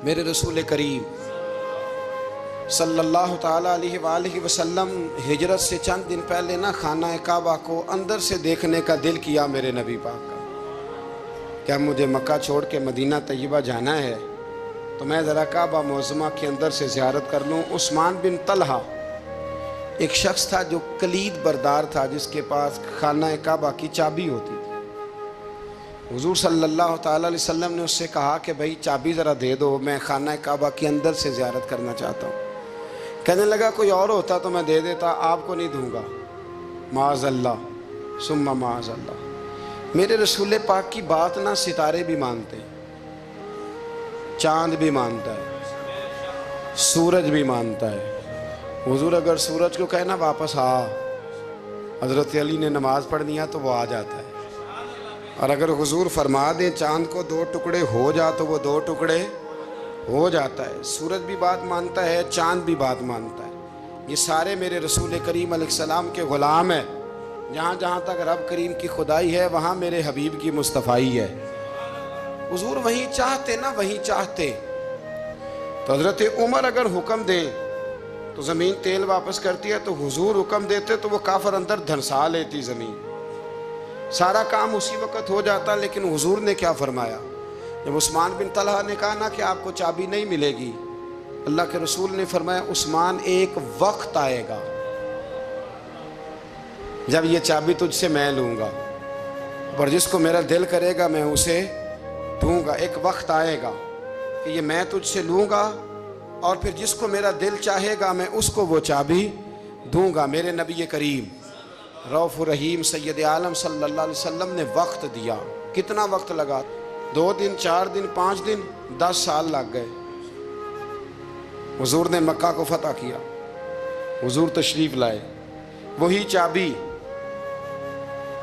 میرے رسول کریم صلی اللہ تعالیٰ علیہ وآلہ وسلم ہجرت سے چند دن پہلے نا خانہ کعبہ کو اندر سے دیکھنے کا دل کیا میرے نبی پاک کا. کیا مجھے مکہ چھوڑ کے مدینہ طیبہ جانا ہے تو میں ذرا کعبہ معظمہ کے اندر سے زیارت کر لوں. عثمان بن طلحہ ایک شخص تھا جو کلید بردار تھا، جس کے پاس خانہ کعبہ کی چابی ہوتی تھی. حضور صلی اللہ تعالیٰ علیہ وسلم نے اس سے کہا کہ بھائی چابی ذرا دے دو، میں خانہ کعبہ کے اندر سے زیارت کرنا چاہتا ہوں. کہنے لگا کوئی اور ہوتا تو میں دے دیتا، آپ کو نہیں دوں گا. معاذ اللہ ثم معاذ اللہ. میرے رسول پاک کی بات نہ ستارے بھی مانتے ہیں، چاند بھی مانتا ہے، سورج بھی مانتا ہے. حضور اگر سورج کو کہنا واپس آ، حضرت علی نے نماز پڑھنی ہے تو وہ آ جاتا ہے. اور اگر حضور فرما دیں چاند کو 2 ٹکڑے ہو جا تو وہ 2 ٹکڑے ہو جاتا ہے. سورج بھی بات مانتا ہے، چاند بھی بات مانتا ہے. یہ سارے میرے رسول کریم علیہ السلام کے غلام ہیں. جہاں جہاں تک رب کریم کی خدائی ہے وہاں میرے حبیب کی مصطفائی ہے. حضور وہیں چاہتے نا وہیں چاہتے. تو حضرت عمر اگر حکم دیں تو زمین تیل واپس کرتی ہے، تو حضور حکم دیتے تو وہ کافر اندر دھنسا لیتی زمین. سارا کام اسی وقت ہو جاتا. لیکن حضور نے کیا فرمایا؟ جب عثمان بن طلحہ نے کہا نا کہ آپ کو چابی نہیں ملے گی، اللہ کے رسول نے فرمایا عثمان ایک وقت آئے گا جب یہ چابی تجھ سے میں لوں گا، اور جس کو میرا دل کرے گا میں اسے دوں گا. ایک وقت آئے گا کہ یہ میں تجھ سے لوں گا، اور پھر جس کو میرا دل چاہے گا میں اس کو وہ چابی دوں گا. میرے نبی کریم رؤوف الرحیم سید عالم صلی اللہ علیہ وسلم نے وقت دیا. کتنا وقت لگا؟ 2 دن، 4 دن، 5 دن، 10 سال لگ گئے. حضور نے مکہ کو فتح کیا، حضور تشریف لائے. وہی چابی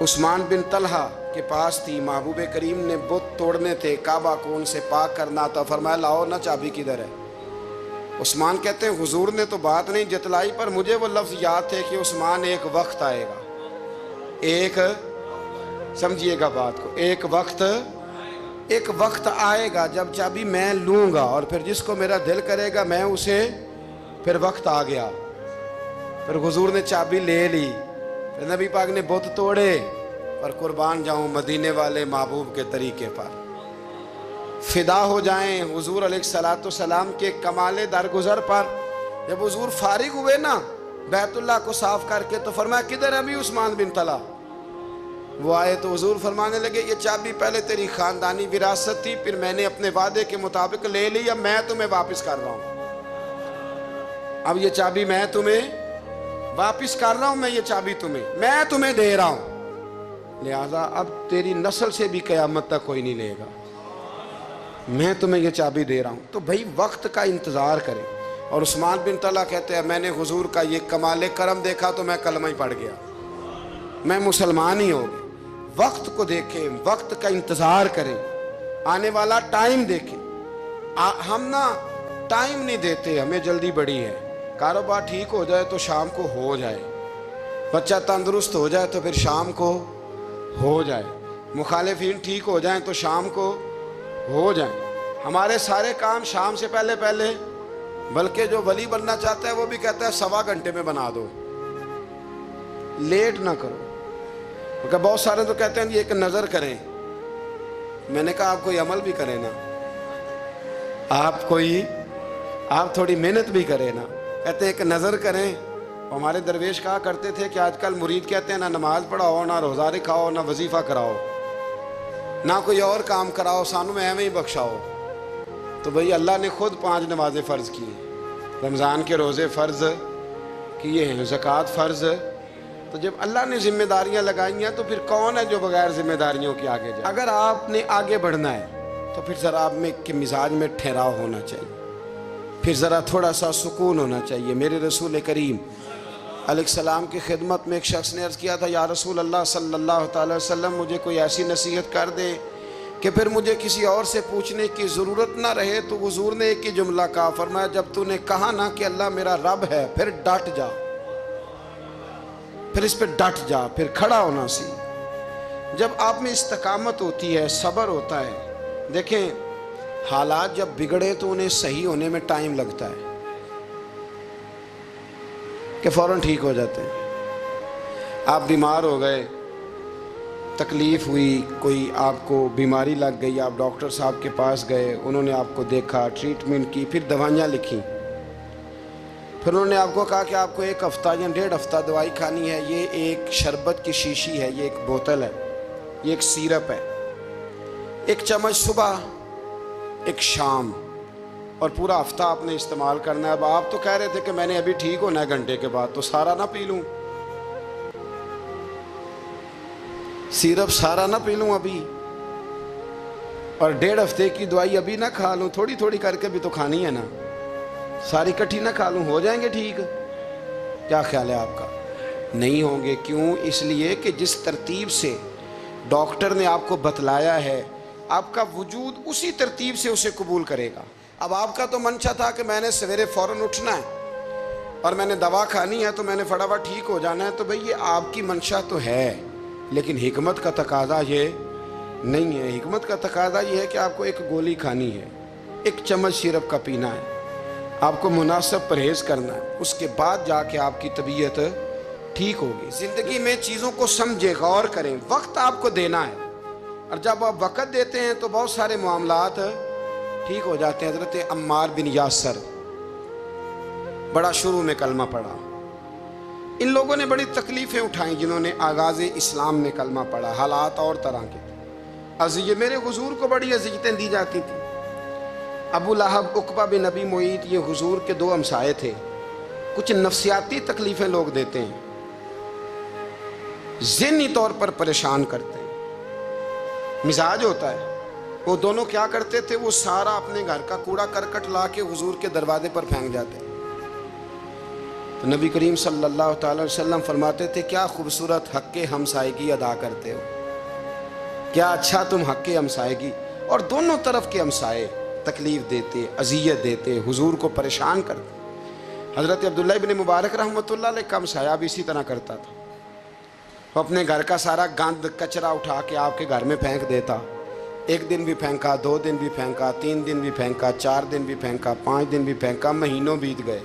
عثمان بن طلحہ کے پاس تھی. محبوب کریم نے بت توڑنے تھے، کعبہ کو ان سے پاک کرنا تھا. فرمایا لاؤ نا چابی کدھر ہے؟ عثمان کہتے ہیں حضور نے تو بات نہیں جتلائی، پر مجھے وہ لفظ یاد تھے کہ عثمان ایک وقت آئے گا. ایک سمجھیے گا بات کو، ایک وقت آئے گا جب چابی میں لوں گا، اور پھر جس کو میرا دل کرے گا میں اسے. پھر وقت آ گیا، پھر حضور نے چابی لے لی، پھر نبی پاک نے بت توڑے. پر قربان جاؤں مدینے والے محبوب کے طریقے پر فدا ہو جائیں حضور علیہ السلام کے کمال درگزر پر. جب حضور فارغ ہوئے نا بیت اللہ کو صاف کر کے تو فرمایا کدھر ہے ابھی عثمان بن طلحہ؟ وہ آئے تو حضور فرمانے لگے یہ چابی پہلے تیری خاندانی وراثت تھی، پھر میں نے اپنے وعدے کے مطابق لے لی، اب میں تمہیں واپس کر رہا ہوں. اب یہ چابی میں تمہیں واپس کر رہا ہوں، میں یہ چابی میں تمہیں دے رہا ہوں. لہذا اب تیری نسل سے بھی قیامت تک کوئی نہیں لے گا، میں تمہیں یہ چابی دے رہا ہوں. تو بھائی وقت کا انتظار کریں. اور عثمان بن طلحہ کہتے ہیں میں نے حضور کا یہ کمال کرم دیکھا تو میں کلمہ ہی پڑھ گیا، میں مسلمان ہی ہو گیا. وقت کو دیکھیں، وقت کا انتظار کریں، آنے والا ٹائم دیکھیں. ہم نا ٹائم نہیں دیتے، ہمیں جلدی بڑی ہے. کاروبار ٹھیک ہو جائے تو شام کو ہو جائے، بچہ تندرست ہو جائے تو پھر شام کو ہو جائے، مخالفین ٹھیک ہو جائیں تو شام کو ہو جائیں. ہمارے سارے کام شام سے پہلے، بلکہ جو ولی بننا چاہتا ہے وہ بھی کہتا ہے 1.25 گھنٹے میں بنا دو، لیٹ نہ کرو. کیونکہ بہت سارے تو کہتے ہیں یہ ایک نظر کریں. میں نے کہا آپ کوئی عمل بھی کریں نا، آپ تھوڑی محنت بھی کریں نا. کہتے ہیں ایک نظر کریں. ہمارے درویش کہا کرتے تھے کہ آج کل مرید کہتے ہیں نہ نماز پڑھاؤ، نہ روزہ رکھاؤ، نہ وظیفہ کراؤ، نہ کوئی اور کام کراؤ، سانوں میں ایویں ہی بخشاؤ. تو بھئی اللہ نے خود 5 نمازیں فرض کی ہیں، رمضان کے روزے فرض کیے ہیں، زکوٰۃ فرض. تو جب اللہ نے ذمہ داریاں لگائی ہیں تو پھر کون ہے جو بغیر ذمہ داریوں کے آگے جائے؟ اگر آپ نے آگے بڑھنا ہے تو پھر ذرا آپ میں کے مزاج میں ٹھہراؤ ہونا چاہیے، پھر ذرا تھوڑا سا سکون ہونا چاہیے. میرے رسول کریم علیہ السلام کی خدمت میں ایک شخص نے عرض کیا تھا یا رسول اللہ صلی اللہ تعالی وسلم مجھے کوئی ایسی نصیحت کر دے کہ پھر مجھے کسی اور سے پوچھنے کی ضرورت نہ رہے. تو حضور نے ایک ہی جملہ کہا، فرمایا جب تو نے کہا نا کہ اللہ میرا رب ہے پھر ڈٹ جا، پھر اس پہ ڈٹ جا، پھر کھڑا ہونا سیکھ. جب آپ میں استقامت ہوتی ہے، صبر ہوتا ہے. دیکھیں حالات جب بگڑے تو انہیں صحیح ہونے میں ٹائم لگتا ہے کہ فوراً ٹھیک ہو جاتے ہیں. آپ بیمار ہو گئے، تکلیف ہوئی، کوئی آپ کو بیماری لگ گئی، آپ ڈاکٹر صاحب کے پاس گئے، انہوں نے آپ کو دیکھا، ٹریٹمنٹ کی، پھر دوائیاں لکھیں، پھر انہوں نے آپ کو کہا کہ آپ کو 1 ہفتہ یا 1.5 ہفتہ دوائی کھانی ہے. یہ ایک شربت کی شیشی ہے، یہ ایک بوتل ہے، یہ ایک سیرپ ہے، 1 چمچ صبح 1 شام، اور پورا ہفتہ آپ نے استعمال کرنا ہے. اب آپ تو کہہ رہے تھے کہ میں نے ابھی ٹھیک ہونا ہے گھنٹے کے بعد، تو سارا نہ پی لوں، سیرپ سارا نہ پی لوں ابھی، اور 1.5 ہفتے کی دوائی ابھی نہ کھا لوں، تھوڑی تھوڑی کر کے بھی تو کھانی ہے نا، ساری کٹھی نہ کھا لوں، ہو جائیں گے ٹھیک؟ کیا خیال ہے آپ کا؟ نہیں ہوں گے. کیوں؟ اس لیے کہ جس ترتیب سے ڈاکٹر نے آپ کو بتلایا ہے، آپ کا وجود اسی ترتیب سے اسے قبول کرے گا. اب آپ کا تو منشا تھا کہ میں نے سویرے فوراً اٹھنا ہے اور میں نے دوا کھانی ہے تو میں نے فٹافٹ ٹھیک ہو جانا ہے، تو بھئی یہ آپ کی منشا تو ہے، لیکن حکمت کا تقاضا یہ نہیں ہے. حکمت کا تقاضا یہ ہے کہ آپ کو 1 گولی کھانی ہے، 1 چمچ سیرپ کا پینا ہے، آپ کو مناسب پرہیز کرنا ہے، اس کے بعد جا کے آپ کی طبیعت ٹھیک ہوگی. زندگی میں چیزوں کو سمجھے، غور کریں، وقت آپ کو دینا ہے، اور جب آپ وقت دیتے ہیں تو بہت سارے معاملات ٹھیک ہو جاتے ہیں. حضرت عمار بن یاسر بڑا شروع میں کلمہ پڑھا. ان لوگوں نے بڑی تکلیفیں اٹھائیں جنہوں نے آغاز اسلام میں کلمہ پڑھا. حالات اور طرح کے تھے. میرے حضور کو بڑی اذیتیں دی جاتی تھیں. ابو لہب، عقبہ بن ابی معیط، یہ حضور کے 2 ہمسائے تھے. کچھ نفسیاتی تکلیفیں لوگ دیتے ہیں، ذہنی طور پر پریشان کرتے ہیں، مزاج ہوتا ہے. وہ دونوں کیا کرتے تھے؟ وہ سارا اپنے گھر کا کوڑا کرکٹ لا کے حضور کے دروازے پر پھینک جاتے. تو نبی کریم صلی اللہ تعالی وسلم فرماتے تھے کیا خوبصورت حق ہمسائیگی ادا کرتے ہو، کیا اچھا تم حق ہمسائیگی. اور دونوں طرف کے ہمسائے تکلیف دیتے، اذیت دیتے، حضور کو پریشان کرتے. حضرت عبداللہ ابن مبارک رحمۃ اللہ علیہ کا ہمسایہ بھی اسی طرح کرتا تھا. وہ اپنے گھر کا سارا گند کچرا اٹھا کے آپ کے گھر میں پھینک دیتا. 1 دن بھی پھینکا، 2 دن بھی پھینکا، 3 دن بھی پھینکا، 4 دن بھی پھینکا، 5 دن بھی پھینکا، مہینوں بیت گئے،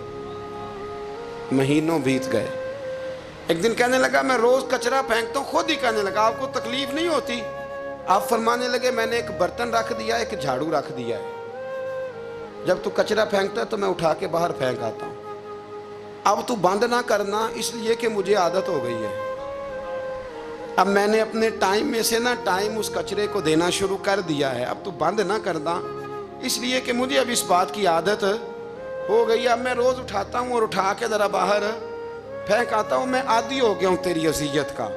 مہینوں بیت گئے. ایک دن کہنے لگا میں روز کچرا پھینکتا ہوں. خود ہی کہنے لگا آپ کو تکلیف نہیں ہوتی؟ آپ فرمانے لگے میں نے 1 برتن رکھ دیا، 1 جھاڑو رکھ دیا ہے، جب تو کچرا پھینکتا ہے تو میں اٹھا کے باہر پھینک آتا ہوں. اب تو بند نہ کرنا، اس لیے کہ مجھے عادت ہو گئی ہے. اب میں نے اپنے ٹائم میں سے نا ٹائم اس کچرے کو دینا شروع کر دیا ہے. اب تو بند نہ کرنا، اس لیے کہ مجھے اب اس بات کی عادت ہو گئی. اب میں روز اٹھاتا ہوں اور اٹھا کے ذرا باہر پھینک آتا ہوں. میں عادی ہو گیا ہوں تیری اذیت کا،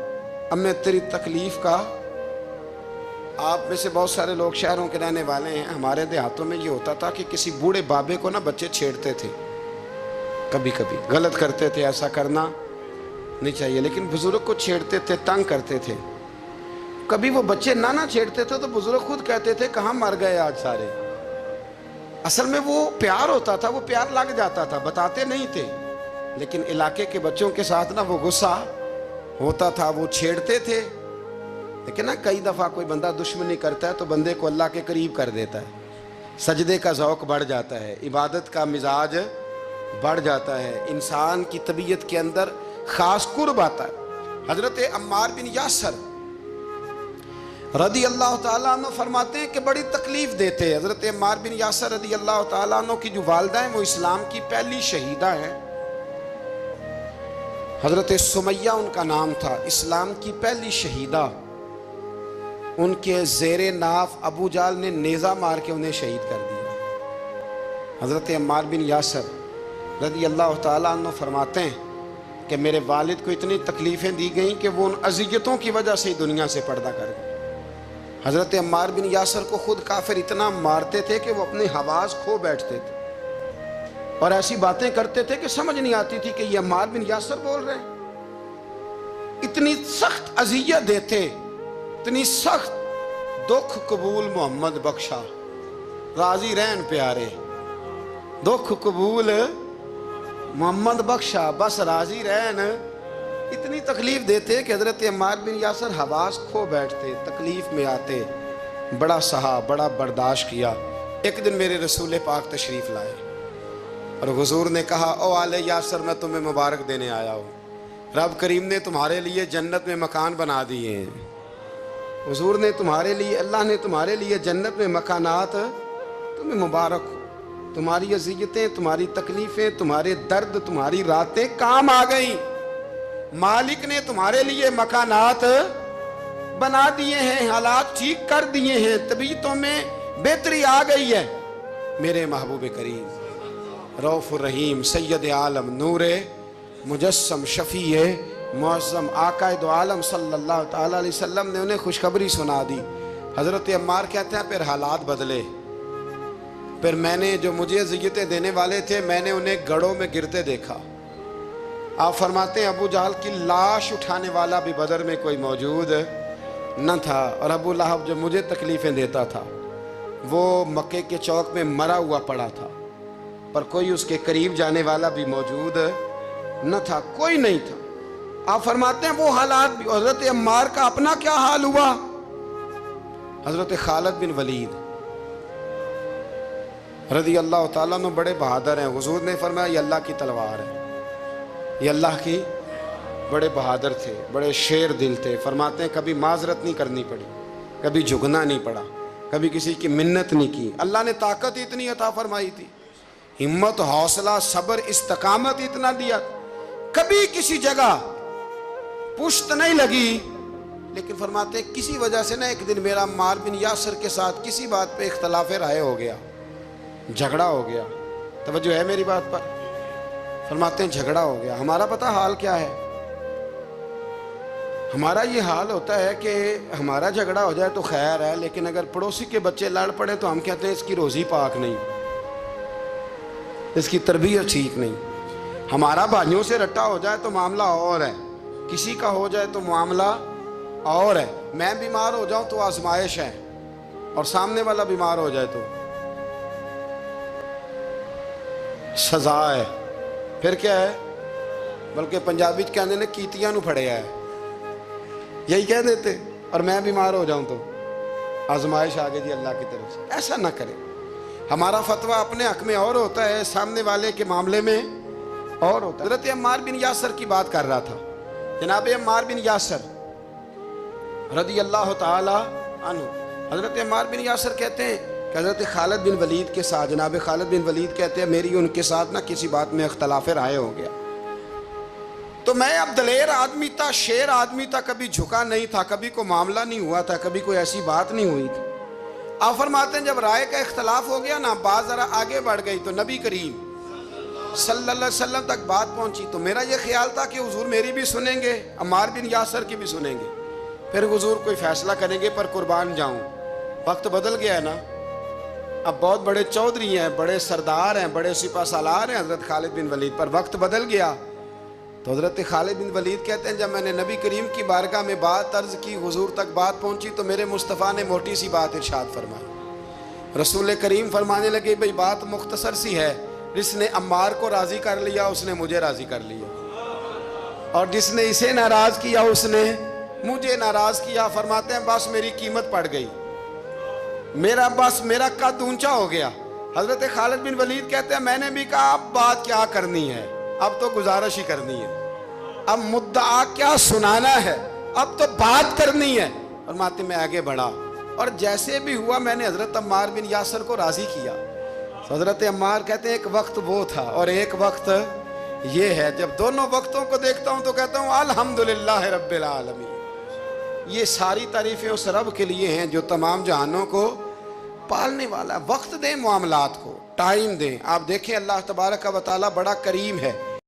اب میں تیری تکلیف کا. آپ میں سے بہت سارے لوگ شہروں کے رہنے والے ہیں. ہمارے دیہاتوں میں یہ ہوتا تھا کہ کسی بوڑھے بابے کو نا بچے چھیڑتے تھے، کبھی کبھی غلط کرتے تھے، ایسا کرنا نہیں چاہیے، لیکن بزرگ کو چھیڑتے تھے، تنگ کرتے تھے. کبھی وہ بچے نہ چھیڑتے تھے تو بزرگ خود کہتے تھے کہاں مر گئے آج سارے. اصل میں وہ پیار ہوتا تھا، وہ پیار لگ جاتا تھا، بتاتے نہیں تھے، لیکن علاقے کے بچوں کے ساتھ نا وہ غصہ ہوتا تھا، وہ چھیڑتے تھے. لیکن نا کئی دفعہ کوئی بندہ دشمنی کرتا ہے تو بندے کو اللہ کے قریب کر دیتا ہے، سجدے کا ذوق بڑھ جاتا ہے، عبادت کا مزاج بڑھ جاتا ہے، انسان کی طبیعت کے اندر خاص قرب آتا ہے. حضرت عمار بن یاسر رضی اللہ تعالیٰ عنہ فرماتے ہیں کہ بڑی تکلیف دیتے. حضرت عمار بن یاسر رضی اللہ تعالیٰ عنہ کی جو والدہ ہیں وہ اسلام کی پہلی شہیدہ ہیں. حضرت سمیہ ان کا نام تھا، اسلام کی پہلی شہیدہ. ان کے زیر ناف ابو جال نے نیزہ مار کے انہیں شہید کر دیا. حضرت عمار بن یاسر رضی اللہ تعالیٰ عنہ فرماتے ہیں کہ میرے والد کو اتنی تکلیفیں دی گئیں کہ وہ ان اذیتوں کی وجہ سے دنیا سے پردہ کر گئے. حضرت عمار بن یاسر کو خود کافر اتنا مارتے تھے کہ وہ اپنے حواس کھو بیٹھتے تھے اور ایسی باتیں کرتے تھے کہ سمجھ نہیں آتی تھی کہ یہ عمار بن یاسر بول رہے ہیں. اتنی سخت اذیت دیتے، اتنی سخت. دکھ قبول محمد بخشا، راضی رہن پیارے. دکھ قبول محمد بخشا، بس راضی رہن. اتنی تکلیف دیتے کہ حضرت عمار بن یاسر حواس کھو بیٹھتے، تکلیف میں آتے. بڑا سہا، بڑا برداشت کیا. ایک دن میرے رسول پاک تشریف لائے اور حضور نے کہا او آل یاسر میں تمہیں مبارک دینے آیا ہوں، رب کریم نے تمہارے لیے جنت میں مکان بنا دیے ہیں۔ حضور نے تمہارے لیے، اللہ نے تمہارے لیے جنت میں مکانات، تمہیں مبارک ہو، تمہاری اذیتیں، تمہاری تکلیفیں، تمہارے درد، تمہاری راتیں کام آ گئیں، مالک نے تمہارے لیے مکانات بنا دیے ہیں، حالات ٹھیک کر دیے ہیں، طبیعتوں میں بہتری آ گئی ہے۔ میرے محبوب کریم رؤوف الرحیم سید عالم نور مجسم شفیع معظم آقا دو عالم صلی اللہ تعالیٰ علیہ وسلم نے انہیں خوشخبری سنا دی۔ حضرت عمار کہتے ہیں پھر حالات بدلے، پھر میں نے جو مجھے اذیتیں دینے والے تھے میں نے انہیں گڑھوں میں گرتے دیکھا۔ آپ فرماتے ہیں ابو جہل کی لاش اٹھانے والا بھی بدر میں کوئی موجود نہ تھا، اور ابو لہب جو مجھے تکلیفیں دیتا تھا وہ مکے کے چوک میں مرا ہوا پڑا تھا، پر کوئی اس کے قریب جانے والا بھی موجود نہ تھا، کوئی نہیں تھا۔ آپ فرماتے ہیں وہ حالات بھی۔ حضرت عمار کا اپنا کیا حال ہوا؟ حضرت خالد بن ولید رضی اللہ تعالیٰ عنہ بڑے بہادر ہیں۔ حضور نے فرمایا یہ اللہ کی تلوار ہے، یہ اللہ کی، بڑے بہادر تھے، بڑے شیر دل تھے۔ فرماتے ہیں کبھی معذرت نہیں کرنی پڑی، کبھی جھکنا نہیں پڑا، کبھی کسی کی منت نہیں کی۔ اللہ نے طاقت اتنی عطا فرمائی تھی، ہمت، حوصلہ، صبر، استقامت اتنا دیا، کبھی کسی جگہ پشت نہیں لگی۔ لیکن فرماتے ہیں کسی وجہ سے نا ایک دن میرا عمار بن یاسر کے ساتھ کسی بات پہ اختلاف رائے ہو گیا، جھگڑا ہو گیا۔ توجہ ہے میری بات پر؟ فرماتے ہیں جھگڑا ہو گیا۔ ہمارا پتہ حال کیا ہے؟ ہمارا یہ حال ہوتا ہے کہ ہمارا جھگڑا ہو جائے تو خیر ہے، لیکن اگر پڑوسی کے بچے لڑ پڑے تو ہم کہتے ہیں اس کی روزی پاک نہیں، اس کی تربیت ٹھیک نہیں۔ ہمارا بھائیوں سے رٹا ہو جائے تو معاملہ اور ہے، کسی کا ہو جائے تو معاملہ اور ہے۔ میں بیمار ہو جاؤں تو آزمائش ہے، اور سامنے والا بیمار ہو جائے تو سزا ہے۔ پھر کیا ہے؟ بلکہ پنجابی کہنے نے کیتیاں نو پھڑیا ہے، یہی کہہ دیتے۔ اور میں بیمار ہو جاؤں تو آزمائش آگے جی اللہ کی طرف سے۔ ایسا نہ کریں۔ ہمارا فتویٰ اپنے حق میں اور ہوتا ہے، سامنے والے کے معاملے میں اور ہوتا ہے۔ حضرت عمار بن یاسر کی بات کر رہا تھا، جناب عمار بن یاسر رضی اللہ تعالی عنہ۔ حضرت عمار بن یاسر کہتے ہیں کہ حضرت خالد بن ولید کے ساتھ، جناب خالد بن ولید کہتے ہیں میری ان کے ساتھ نہ کسی بات میں اختلاف رائے ہو گیا، تو میں اب دلیر آدمی تھا، شیر آدمی تھا، کبھی جھکا نہیں تھا، کبھی کوئی معاملہ نہیں ہوا تھا، کبھی کوئی ایسی بات نہیں ہوئی تھی۔ آپ فرماتے ہیں جب رائے کا اختلاف ہو گیا نا، بات ذرا آگے بڑھ گئی تو نبی کریم صلی اللہ علیہ وسلم تک بات پہنچی، تو میرا یہ خیال تھا کہ حضور میری بھی سنیں گے، عمار بن یاسر کی بھی سنیں گے، پھر حضور کوئی فیصلہ کریں گے، پر قربان جاؤں وقت بدل گیا ہے نا۔ اب بہت بڑے چودھری ہیں، بڑے سردار ہیں، بڑے سپہ سالار ہیں حضرت خالد بن ولید، پر وقت بدل گیا۔ تو حضرت خالد بن ولید کہتے ہیں جب میں نے نبی کریم کی بارگاہ میں بات عرض کی، حضور تک بات پہنچی، تو میرے مصطفیٰ نے موٹی سی بات ارشاد فرمائی۔ رسول کریم فرمانے لگے بھئی بات مختصر سی ہے، جس نے عمار کو راضی کر لیا اس نے مجھے راضی کر لیا، اور جس نے اسے ناراض کیا اس نے مجھے ناراض کیا۔ فرماتے ہیں بس میری قیمت پڑ گئی، میرا قد اونچا ہو گیا۔ حضرت خالد بن ولید کہتے ہیں میں نے بھی کہا اب بات کیا کرنی ہے، اب تو گزارش ہی کرنی ہے، اب مدعا کیا سنانا ہے، اب تو بات کرنی ہے۔ فرماتے میں آگے بڑھا، اور جیسے بھی ہوا میں نے حضرت عمار بن یاسر کو راضی کیا۔ حضرت عمار کہتے ہیں ایک وقت وہ تھا اور ایک وقت یہ ہے، جب دونوں وقتوں کو دیکھتا ہوں تو کہتا ہوں الحمدللہ رب العالمین۔ یہ ساری تعریفیں اس رب کے لیے ہیں جو تمام جہانوں کو پالنے والا۔ وقت دیں معاملات کو، ٹائم دیں۔ آپ دیکھیں اللہ تبارک و تعالیٰ بڑا کریم ہے،